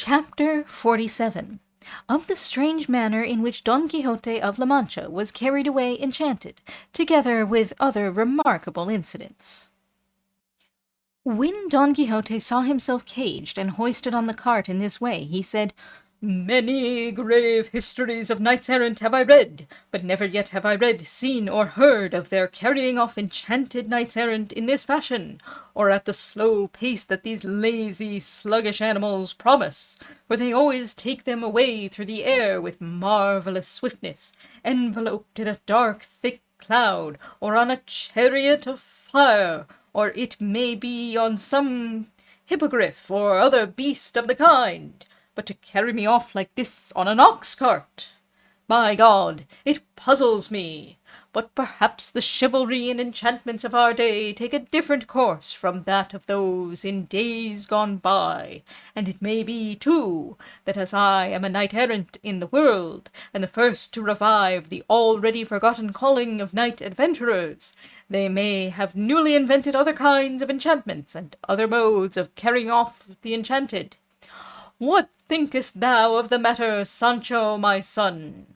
Chapter 47 of the strange manner in which Don Quixote of La Mancha was carried away enchanted, together with other remarkable incidents. When Don Quixote saw himself caged and hoisted on the cart in this way, he said, "Many grave histories of knights-errant have I read, but never yet have I read, seen, or heard of their carrying off enchanted knights-errant in this fashion, or at the slow pace that these lazy, sluggish animals promise, for they always take them away through the air with marvellous swiftness, enveloped in a dark, thick cloud, or on a chariot of fire, or it may be on some hippogriff or other beast of the kind. But to carry me off like this on an ox-cart! My God, it puzzles me. But perhaps the chivalry and enchantments of our day take a different course from that of those in days gone by, and it may be, too, that as I am a knight-errant in the world, and the first to revive the already forgotten calling of knight-adventurers, they may have newly invented other kinds of enchantments and other modes of carrying off the enchanted. What thinkest thou of the matter, Sancho, my son?"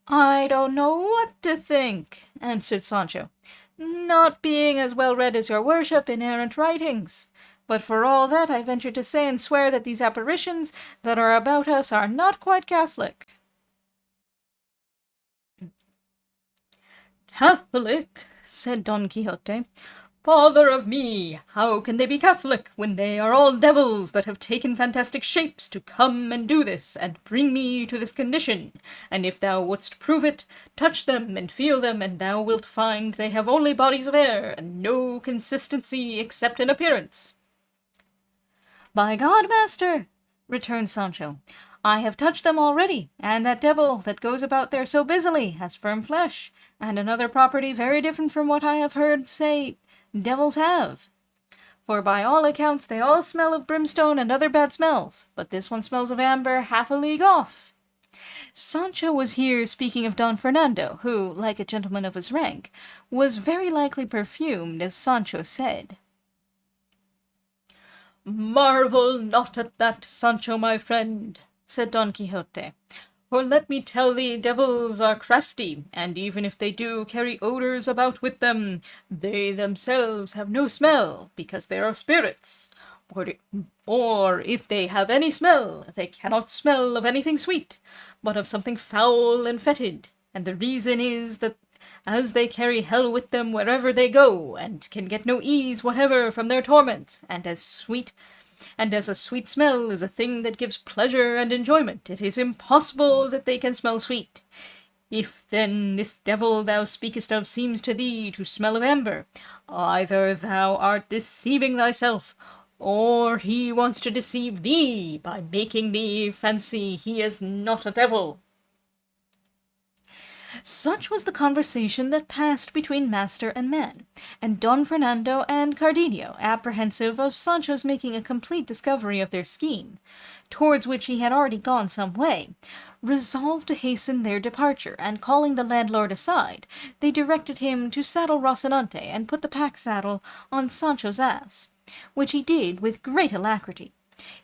"I don't know what to think," answered Sancho, "not being as well read as your worship in errant writings. But for all that, I venture to say and swear that these apparitions that are about us are not quite Catholic." "Catholic?" said Don Quixote. "Father of me, how can they be Catholic, when they are all devils that have taken fantastic shapes to come and do this, and bring me to this condition? And if thou wouldst prove it, touch them and feel them, and thou wilt find they have only bodies of air, and no consistency except in appearance." "By God, master," returned Sancho, "I have touched them already, and that devil that goes about there so busily has firm flesh, and another property very different from what I have heard say devils have. For by all accounts they all smell of brimstone and other bad smells, but this one smells of amber half a league off." Sancho was here speaking of Don Fernando, who, like a gentleman of his rank, was very likely perfumed, as Sancho said. "Marvel not at that, Sancho, my friend," said Don Quixote, "for let me tell thee devils are crafty, and even if they do carry odours about with them, they themselves have no smell, because they are spirits. Or if they have any smell, they cannot smell of anything sweet, but of something foul and fetid, and the reason is that as they carry hell with them wherever they go, and can get no ease whatever from their torments, and as a sweet smell is a thing that gives pleasure and enjoyment, it is impossible that they can smell sweet. If then this devil thou speakest of seems to thee to smell of amber, either thou art deceiving thyself, or he wants to deceive thee by making thee fancy he is not a devil." Such was the conversation that passed between master and man, and Don Fernando and Cardenio, apprehensive of Sancho's making a complete discovery of their scheme, towards which he had already gone some way, resolved to hasten their departure, and calling the landlord aside, they directed him to saddle Rocinante and put the pack-saddle on Sancho's ass, which he did with great alacrity.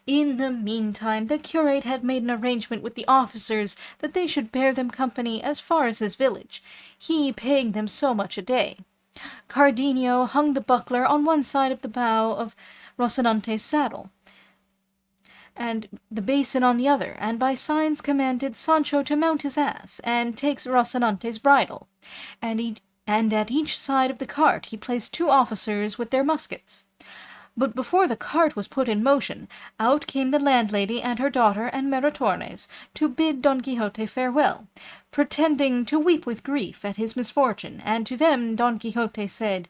In the meantime, the curate had made an arrangement with the officers that they should bear them company as far as his village, he paying them so much a day. Cardenio hung the buckler on one side of the bow of Rocinante's saddle, and the basin on the other, and by signs commanded Sancho to mount his ass, and takes Rocinante's bridle, and at each side of the cart he placed 2 officers with their muskets. But before the cart was put in motion, out came the landlady and her daughter and Maritornes to bid Don Quixote farewell, pretending to weep with grief at his misfortune, and to them Don Quixote said,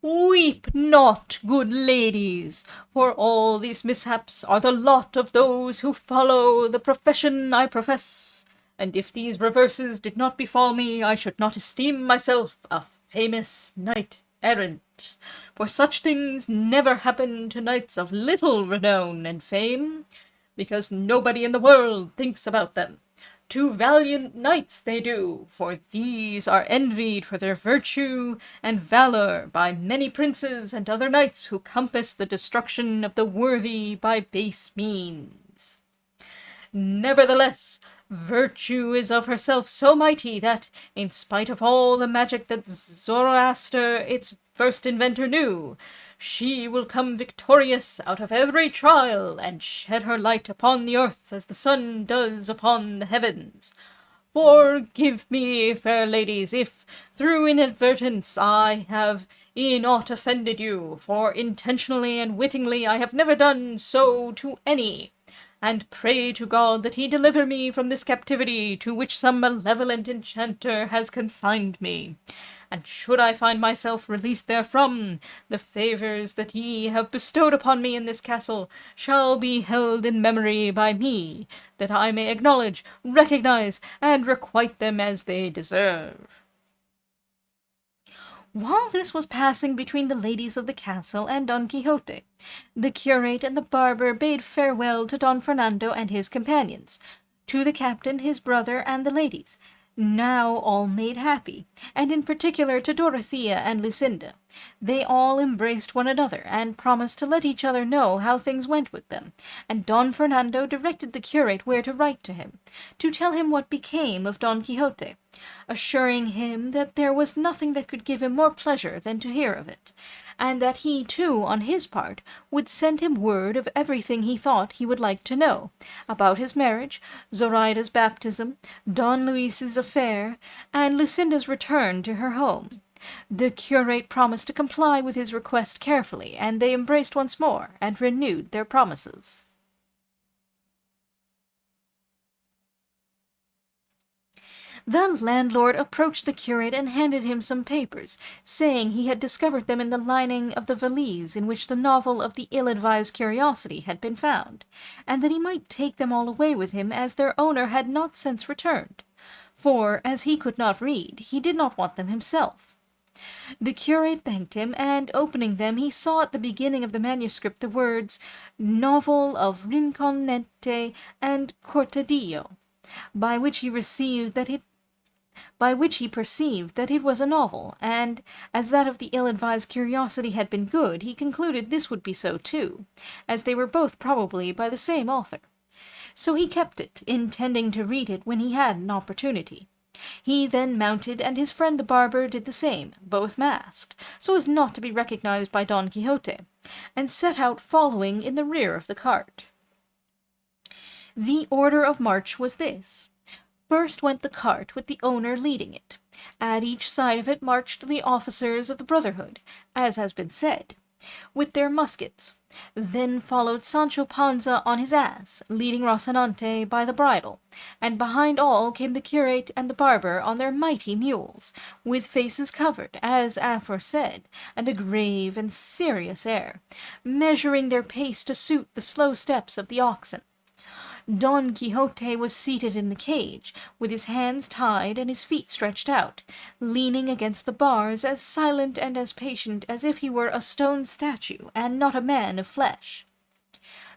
"Weep not, good ladies, for all these mishaps are the lot of those who follow the profession I profess, and if these reverses did not befall me, I should not esteem myself a famous knight-errant. For such things never happen to knights of little renown and fame, because nobody in the world thinks about them, to valiant knights they do, for these are envied for their virtue and valour by many princes and other knights who compass the destruction of the worthy by base means. Nevertheless, virtue is of herself so mighty that, in spite of all the magic that Zoroaster, its first inventor, knew, she will come victorious out of every trial, and shed her light upon the earth as the sun does upon the heavens. Forgive me, fair ladies, if, through inadvertence, I have in aught offended you, for intentionally and wittingly I have never done so to any, and pray to God that he deliver me from this captivity to which some malevolent enchanter has consigned me. And should I find myself released therefrom, the favours that ye have bestowed upon me in this castle shall be held in memory by me, that I may acknowledge, recognize, and requite them as they deserve. While this was passing between the ladies of the castle and Don Quixote, the curate and the barber bade farewell to Don Fernando and his companions, to the captain, his brother, and the ladies, now all made happy, and in particular to Dorothea and Lucinda. They all embraced one another, and promised to let each other know how things went with them, and Don Fernando directed the curate where to write to him, to tell him what became of Don Quixote, assuring him that there was nothing that could give him more pleasure than to hear of it, and that he too, on his part, would send him word of everything he thought he would like to know, about his marriage, Zoraida's baptism, Don Luis's affair, and Lucinda's return to her home. The curate promised to comply with his request carefully, and they embraced once more, and renewed their promises. The landlord approached the curate and handed him some papers, saying he had discovered them in the lining of the valise in which the novel of the ill-advised curiosity had been found, and that he might take them all away with him, as their owner had not since returned, for, as he could not read, he did not want them himself. The curate thanked him, and, opening them, he saw at the beginning of the manuscript the words "Novel of Rinconete and Cortadillo," by which he perceived that it was a novel, and, as that of the ill-advised curiosity had been good, he concluded this would be so too, as they were both probably by the same author. So he kept it, intending to read it when he had an opportunity. He then mounted, and his friend the barber did the same, both masked, so as not to be recognized by Don Quixote, and set out following in the rear of the cart. The order of march was this. First went the cart, with the owner leading it. At each side of it marched the officers of the Brotherhood, as has been said, with their muskets. Then followed Sancho Panza on his ass, leading Rocinante by the bridle, and behind all came the curate and the barber on their mighty mules, with faces covered, as aforesaid, and a grave and serious air, measuring their pace to suit the slow steps of the oxen. Don Quixote was seated in the cage, with his hands tied and his feet stretched out, leaning against the bars, as silent and as patient as if he were a stone statue, and not a man of flesh.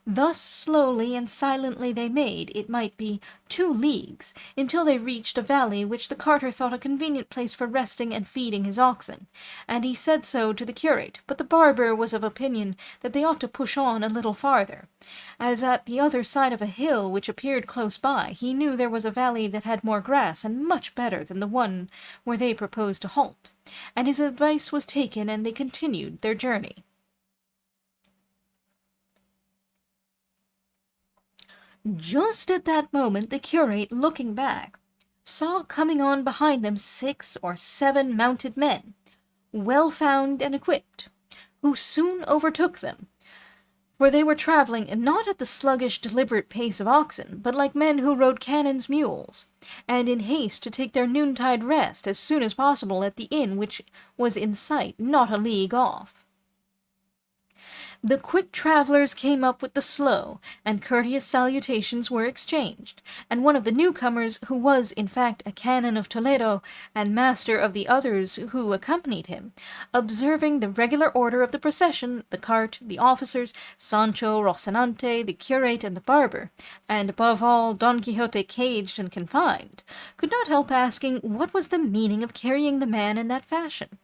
Thus slowly and silently they made, it might be, 2 leagues, until they reached a valley which the carter thought a convenient place for resting and feeding his oxen, and he said so to the curate, but the barber was of opinion that they ought to push on a little farther, as at the other side of a hill which appeared close by he knew there was a valley that had more grass and much better than the one where they proposed to halt, and his advice was taken, and they continued their journey. Just at that moment the curate, looking back, saw coming on behind them 6 or 7 mounted men, well found and equipped, who soon overtook them, for they were travelling not at the sluggish, deliberate pace of oxen, but like men who rode cannon's mules, and in haste to take their noontide rest as soon as possible at the inn which was in sight not a league off. The quick travellers came up with the slow, and courteous salutations were exchanged, and one of the newcomers, who was in fact a canon of Toledo, and master of the others who accompanied him, observing the regular order of the procession, the cart, the officers, Sancho, Rocinante, the curate, and the barber, and above all Don Quixote caged and confined, could not help asking what was the meaning of carrying the man in that fashion,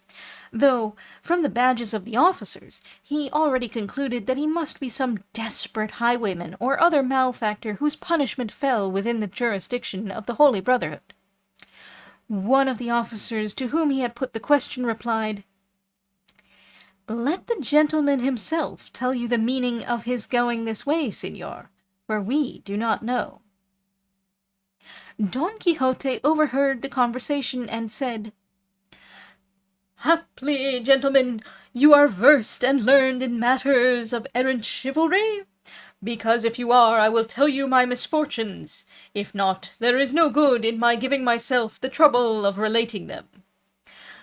though, from the badges of the officers, he already concluded that he must be some desperate highwayman or other malefactor whose punishment fell within the jurisdiction of the Holy Brotherhood. One of the officers to whom he had put the question replied, "Let the gentleman himself tell you the meaning of his going this way, Signor, for we do not know." Don Quixote overheard the conversation and said, "Haply, gentlemen, you are versed and learned in matters of errant chivalry? Because if you are, I will tell you my misfortunes. If not, there is no good in my giving myself the trouble of relating them."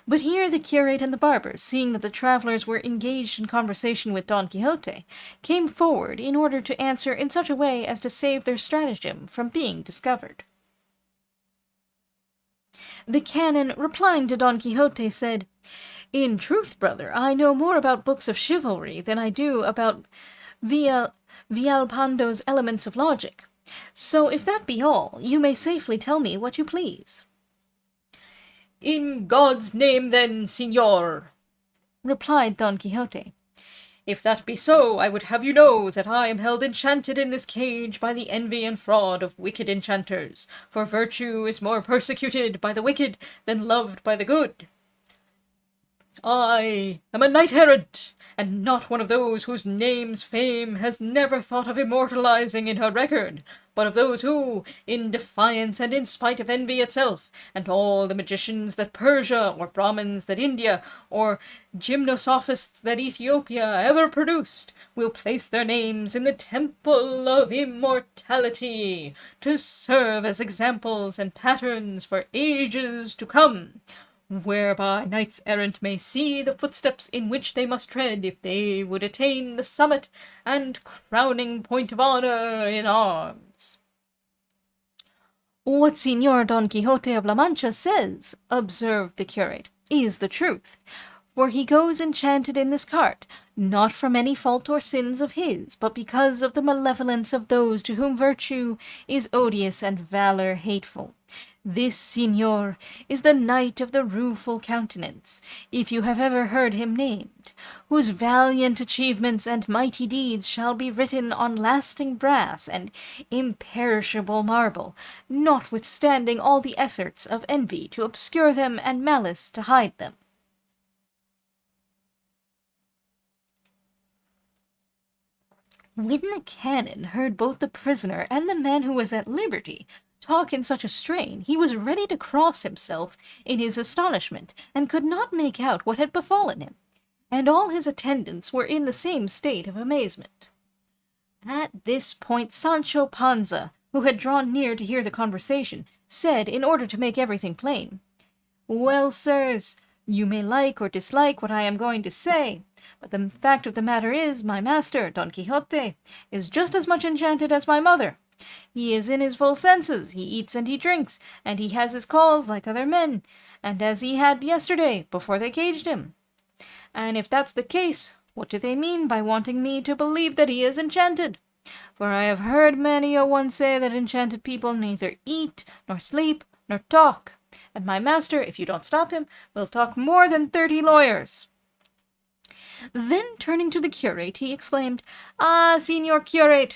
But here the curate and the barber, seeing that the travellers were engaged in conversation with Don Quixote, came forward in order to answer in such a way as to save their stratagem from being discovered. The canon, replying to Don Quixote, said, "In truth, brother, I know more about books of chivalry than I do about Villalpando's Elements of Logic. So, if that be all, you may safely tell me what you please." "In God's name, then, Signor," replied Don Quixote, "if that be so, I would have you know that I am held enchanted in this cage by the envy and fraud of wicked enchanters, for virtue is more persecuted by the wicked than loved by the good. I am a knight-errant, and not one of those whose names fame has never thought of immortalizing in her record, but of those who, in defiance and in spite of envy itself, and all the magicians that Persia, or Brahmins that India, or gymnosophists that Ethiopia ever produced, will place their names in the temple of immortality, to serve as examples and patterns for ages to come, whereby knights-errant may see the footsteps in which they must tread if they would attain the summit and crowning point of honor in arms." "What Signor Don Quixote of La Mancha says," observed the curate, "is the truth, for he goes enchanted in this cart, not from any fault or sins of his, but because of the malevolence of those to whom virtue is odious and valor hateful. This, Signor, is the Knight of the Rueful Countenance, if you have ever heard him named, whose valiant achievements and mighty deeds shall be written on lasting brass and imperishable marble, notwithstanding all the efforts of envy to obscure them and malice to hide them." When the canon heard both the prisoner and the man who was at liberty talk in such a strain, he was ready to cross himself in his astonishment, and could not make out what had befallen him, and all his attendants were in the same state of amazement. At this point Sancho Panza, who had drawn near to hear the conversation, said, in order to make everything plain, "Well, sirs, you may like or dislike what I am going to say, but the fact of the matter is, my master, Don Quixote, is just as much enchanted as my mother. He is in his full senses, he eats and he drinks, and he has his calls like other men, and as he had yesterday, before they caged him. And if that's the case, what do they mean by wanting me to believe that he is enchanted? For I have heard many a one say that enchanted people neither eat, nor sleep, nor talk, and my master, if you don't stop him, will talk more than 30 lawyers." Then, turning to the curate, he exclaimed, "Ah, Signor Curate,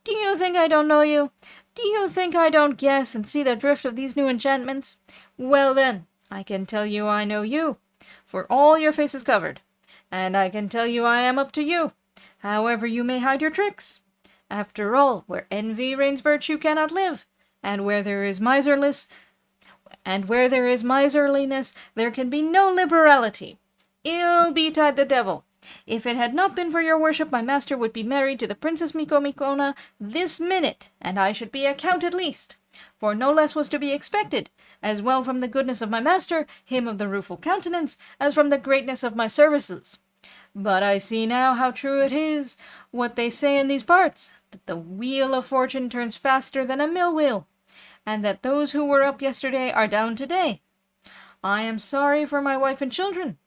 do you think I don't know you? Do you think I don't guess and see the drift of these new enchantments? Well then, I can tell you I know you, for all your face is covered, and I can tell you I am up to you, however you may hide your tricks. After all, where envy reigns virtue cannot live, and where there is miserliness, there can be no liberality. Ill betide the devil! If it had not been for your worship, my master would be married to the Princess Micomicona this minute, and I should be a count at least, for no less was to be expected, as well from the goodness of my master, him of the Rueful Countenance, as from the greatness of my services. But I see now how true it is, what they say in these parts, that the wheel of fortune turns faster than a mill wheel, and that those who were up yesterday are down today. I am sorry for my wife and children,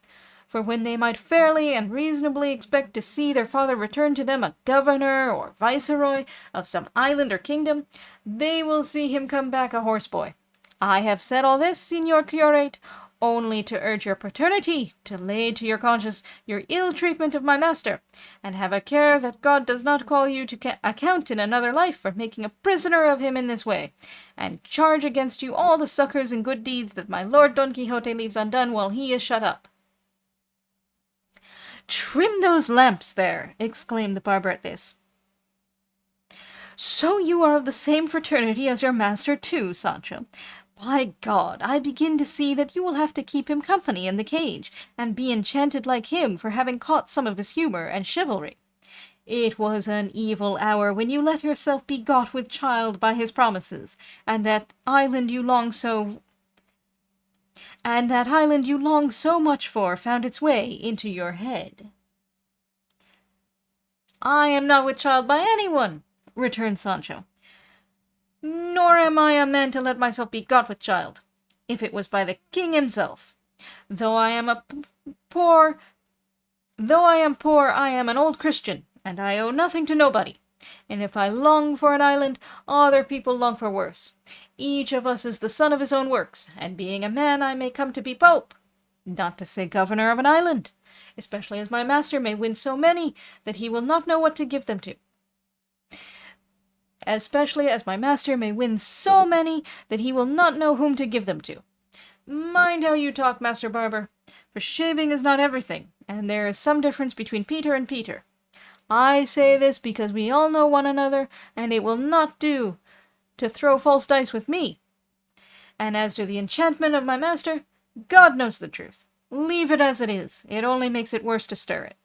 for when they might fairly and reasonably expect to see their father return to them a governor or viceroy of some island or kingdom, they will see him come back a horseboy. I have said all this, Signor Curate, only to urge your paternity to lay to your conscience your ill treatment of my master, and have a care that God does not call you to account in another life for making a prisoner of him in this way, and charge against you all the succors and good deeds that my lord Don Quixote leaves undone while he is shut up. "Trim those lamps there!" exclaimed the barber at this. "So you are of the same fraternity as your master too, Sancho. By God, I begin to see that you will have to keep him company in the cage, and be enchanted like him for having caught some of his humour and chivalry. It was an evil hour when you let yourself be got with child by his promises, and that island you long so much for found its way into your head." "I am not with child by anyone," returned Sancho, "nor am I a man to let myself be got with child, if it was by the king himself. Though I am poor, I am an old Christian, and I owe nothing to nobody. And if I long for an island, other people long for worse. Each of us is the son of his own works, and being a man I may come to be pope, not to say governor of an island, especially as my master may win so many that he will not know what to give them to. Especially as my master may win so many that he will not know whom to give them to. Mind how you talk, Master Barber, for shaving is not everything, and there is some difference between Peter and Peter. I say this because we all know one another, and it will not do to throw false dice with me. And as to the enchantment of my master, God knows the truth. Leave it as it is. It only makes it worse to stir it."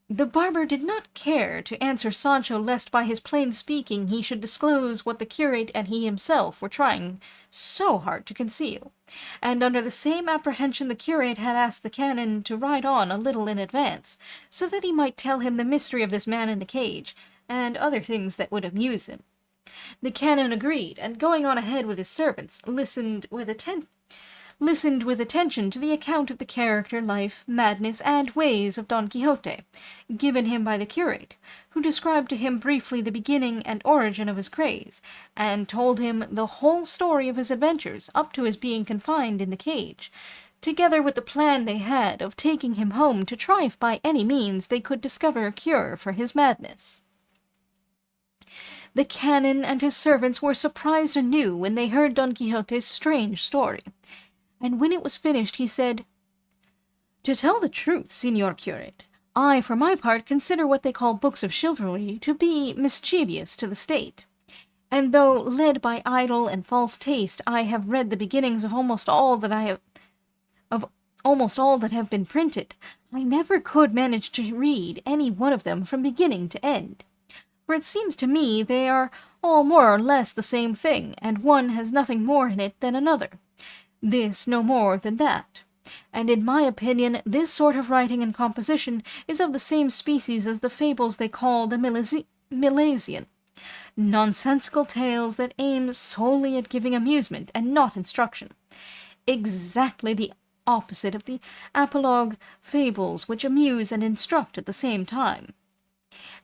The barber did not care to answer Sancho lest by his plain speaking he should disclose what the curate and he himself were trying so hard to conceal, and under the same apprehension the curate had asked the canon to ride on a little in advance, so that he might tell him the mystery of this man in the cage, and other things that would amuse him. The canon agreed, and going on ahead with his servants, listened with attention to the account of the character, life, madness, and ways of Don Quixote, given him by the curate, who described to him briefly the beginning and origin of his craze, and told him the whole story of his adventures up to his being confined in the cage, together with the plan they had of taking him home to try if by any means they could discover a cure for his madness. The canon and his servants were surprised anew when they heard Don Quixote's strange story, and when it was finished he said, "To tell the truth, Señor Curate, I for my part consider what they call books of chivalry to be mischievous to the state, and though led by idle and false taste I have read the beginnings of almost all that have been printed, I never could manage to read any one of them from beginning to end. For it seems to me they are all more or less the same thing, and one has nothing more in it than another. This no more than that. And in my opinion, this sort of writing and composition is of the same species as the fables they call the Milesian, nonsensical tales that aim solely at giving amusement and not instruction, exactly the opposite of the apologue fables which amuse and instruct at the same time.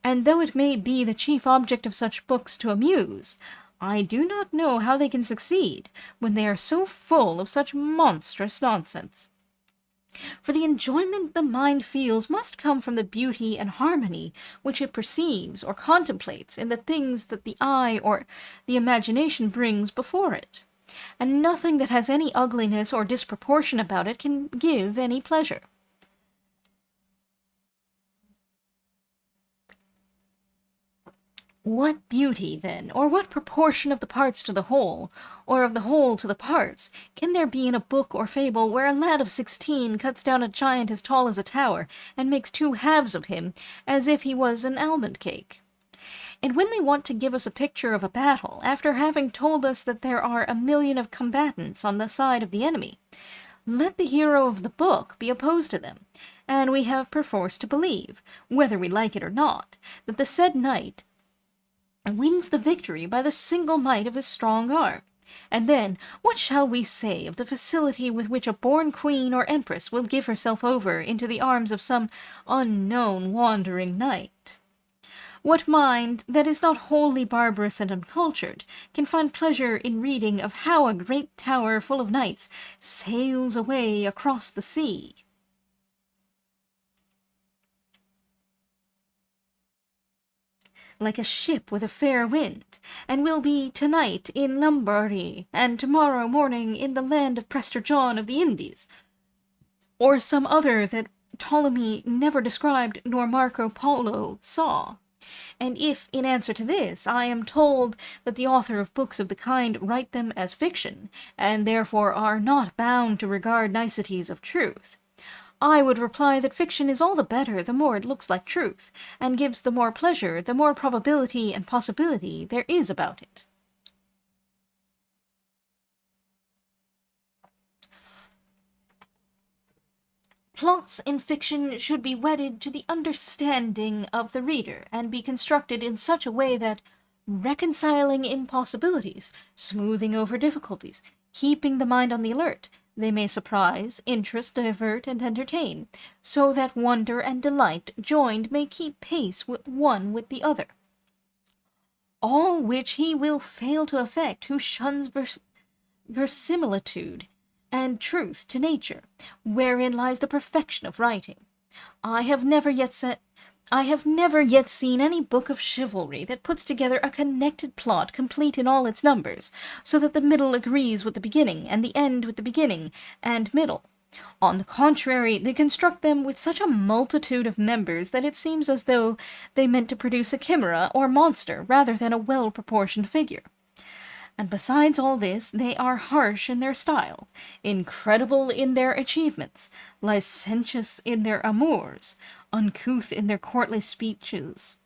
And though it may be the chief object of such books to amuse, I do not know how they can succeed when they are so full of such monstrous nonsense. For the enjoyment the mind feels must come from the beauty and harmony which it perceives or contemplates in the things that the eye or the imagination brings before it, and nothing that has any ugliness or disproportion about it can give any pleasure. What beauty, then, or what proportion of the parts to the whole, or of the whole to the parts, can there be in a book or fable where a lad of 16 cuts down a giant as tall as a tower, and makes 2 halves of him, as if he was an almond cake? And when they want to give us a picture of a battle, after having told us that there are 1,000,000 of combatants on the side of the enemy, let the hero of the book be opposed to them, and we have perforce to believe, whether we like it or not, that the said knight wins the victory by the single might of his strong arm. And then, what shall we say of the facility with which a born queen or empress will give herself over into the arms of some unknown wandering knight? What mind that is not wholly barbarous and uncultured can find pleasure in reading of how a great tower full of knights sails away across the sea? Like a ship with a fair wind, and will be tonight in Lombardy, and tomorrow morning in the land of Prester John of the Indies, or some other that Ptolemy never described nor Marco Polo saw. And if, in answer to this, I am told that the author of books of the kind write them as fiction, and therefore are not bound to regard niceties of truth, I would reply that fiction is all the better the more it looks like truth, and gives the more pleasure the more probability and possibility there is about it. Plots in fiction should be wedded to the understanding of the reader, and be constructed in such a way that, reconciling impossibilities, smoothing over difficulties, keeping the mind on the alert, they may surprise, interest, divert, and entertain, so that wonder and delight joined may keep pace with one with the other. All which he will fail to effect who shuns verisimilitude and truth to nature, wherein lies the perfection of writing. I have never yet seen any book of chivalry that puts together a connected plot complete in all its numbers, so that the middle agrees with the beginning, and the end with the beginning and middle. On the contrary, they construct them with such a multitude of members that it seems as though they meant to produce a chimera or monster rather than a well-proportioned figure. And besides all this, they are harsh in their style, incredible in their achievements, licentious in their amours, uncouth in their courtly speeches,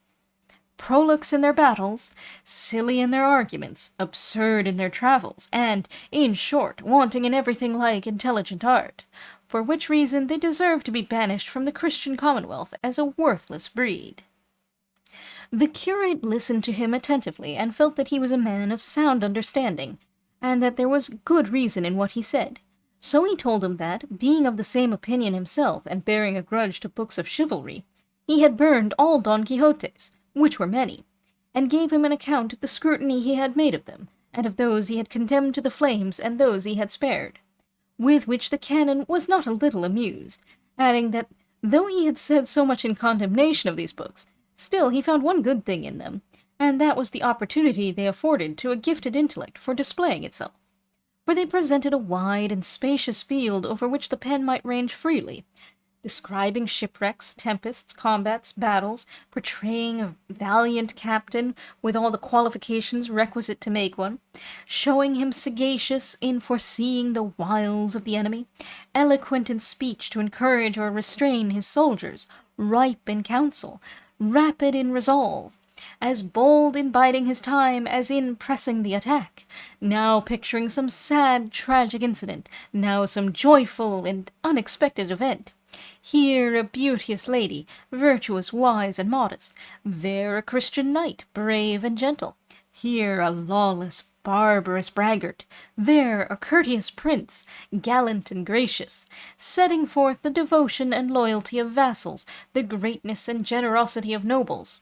prolix in their battles, silly in their arguments, absurd in their travels, and, in short, wanting in everything like intelligent art, for which reason they deserve to be banished from the Christian commonwealth as a worthless breed. The curate listened to him attentively, and felt that he was a man of sound understanding, and that there was good reason in what he said. So he told him that, being of the same opinion himself, and bearing a grudge to books of chivalry, he had burned all Don Quixote's, which were many, and gave him an account of the scrutiny he had made of them, and of those he had condemned to the flames, and those he had spared. With which the canon was not a little amused, adding that, though he had said so much in condemnation of these books, still he found one good thing in them, and that was the opportunity they afforded to a gifted intellect for displaying itself. For they presented a wide and spacious field over which the pen might range freely, describing shipwrecks, tempests, combats, battles, portraying a valiant captain with all the qualifications requisite to make one, showing him sagacious in foreseeing the wiles of the enemy, eloquent in speech to encourage or restrain his soldiers, ripe in counsel, rapid in resolve, as bold in biding his time as in pressing the attack, now picturing some sad, tragic incident, now some joyful and unexpected event. Here a beauteous lady, virtuous, wise, and modest, there a Christian knight, brave and gentle, here a lawless, barbarous braggart, there a courteous prince, gallant and gracious, setting forth the devotion and loyalty of vassals, the greatness and generosity of nobles.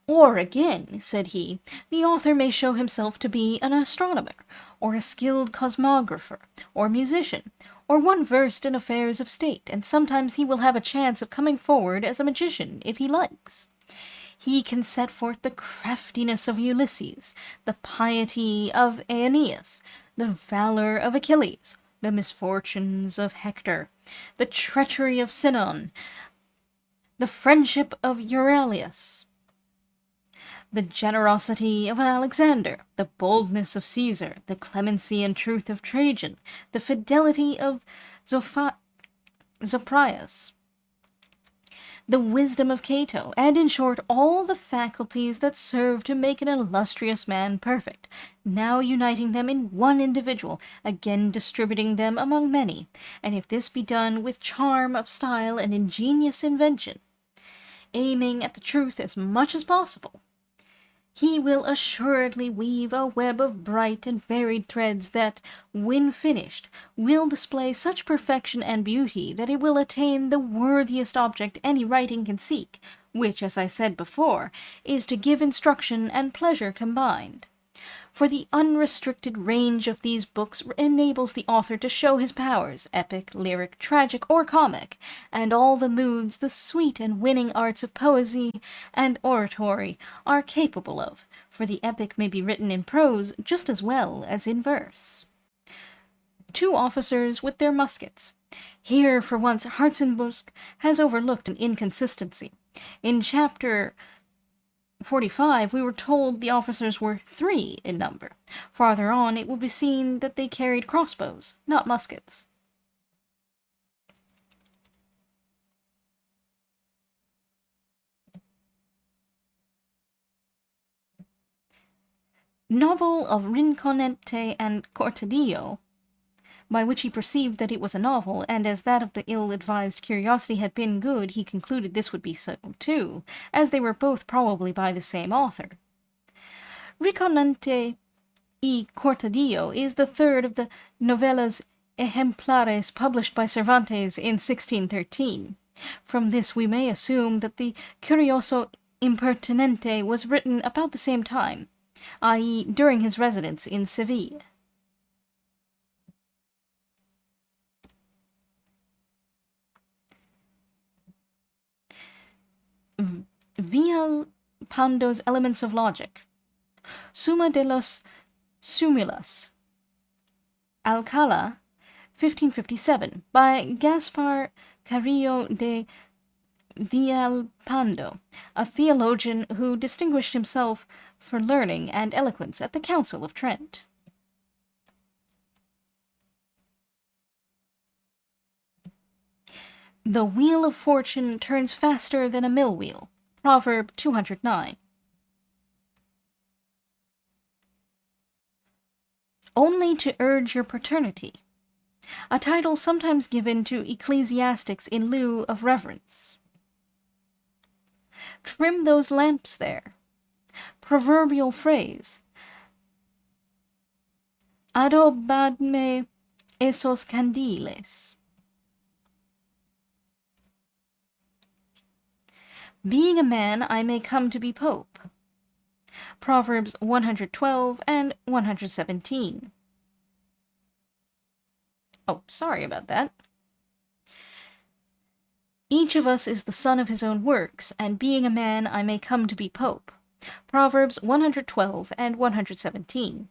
Or again, said he, the author may show himself to be an astronomer, or a skilled cosmographer, or musician, or one versed in affairs of state, and sometimes he will have a chance of coming forward as a magician, if he likes. He can set forth the craftiness of Ulysses, the piety of Aeneas, the valor of Achilles, the misfortunes of Hector, the treachery of Sinon, the friendship of Euryalus, the generosity of Alexander, the boldness of Caesar, the clemency and truth of Trajan, the fidelity of Zophius, the wisdom of Cato, and in short all the faculties that serve to make an illustrious man perfect, now uniting them in one individual, again distributing them among many, and if this be done with charm of style and ingenious invention, aiming at the truth as much as possible, he will assuredly weave a web of bright and varied threads that, when finished, will display such perfection and beauty that it will attain the worthiest object any writing can seek, which, as I said before, is to give instruction and pleasure combined. For the unrestricted range of these books enables the author to show his powers, epic, lyric, tragic, or comic, and all the moods the sweet and winning arts of poesy and oratory are capable of, for the epic may be written in prose just as well as in verse. Two officers with their muskets. Here, for once, Hartzenbusch has overlooked an inconsistency. In chapter 45, we were told the officers were 3 in number. Farther on, it will be seen that they carried crossbows, not muskets. Novel of Rinconete and Cortadillo, by which he perceived that it was a novel, and as that of the ill-advised Curiosity had been good, he concluded this would be so too, as they were both probably by the same author. Rinconete y Cortadillo is the third of the novellas ejemplares published by Cervantes in 1613. From this we may assume that the Curioso Impertinente was written about the same time, i.e., during his residence in Seville. Villalpando's Elements of Logic. Suma de los Sumulas. Alcala, 1557, by Gaspar Carrillo de Villalpando, a theologian who distinguished himself for learning and eloquence at the Council of Trent. The wheel of fortune turns faster than a mill wheel. Proverb 209. Only to urge your paternity. A title sometimes given to ecclesiastics in lieu of reverence. Trim those lamps there. Proverbial phrase. Adobadme esos candiles. Being a man, I may come to be pope. Proverbs 112 and 117. Oh, sorry about that. Each of us is the son of his own works, and being a man, I may come to be pope. Proverbs 112 and 117.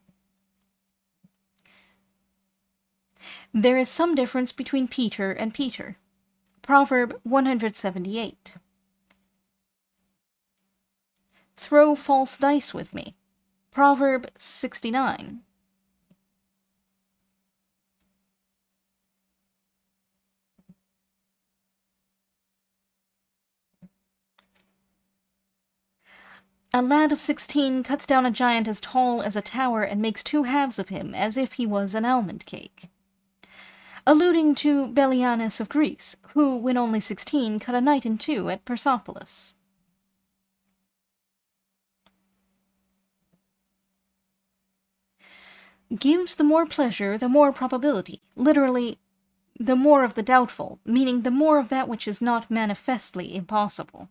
There is some difference between Peter and Peter. Proverb 178. Throw false dice with me. Proverb 69. A lad of 16 cuts down a giant as tall as a tower and makes 2 halves of him as if he was an almond cake. Alluding to Bellianus of Greece, who, when only 16, cut a knight in 2 at Persepolis. Gives the more pleasure, the more probability. Literally, the more of the doubtful, meaning the more of that which is not manifestly impossible.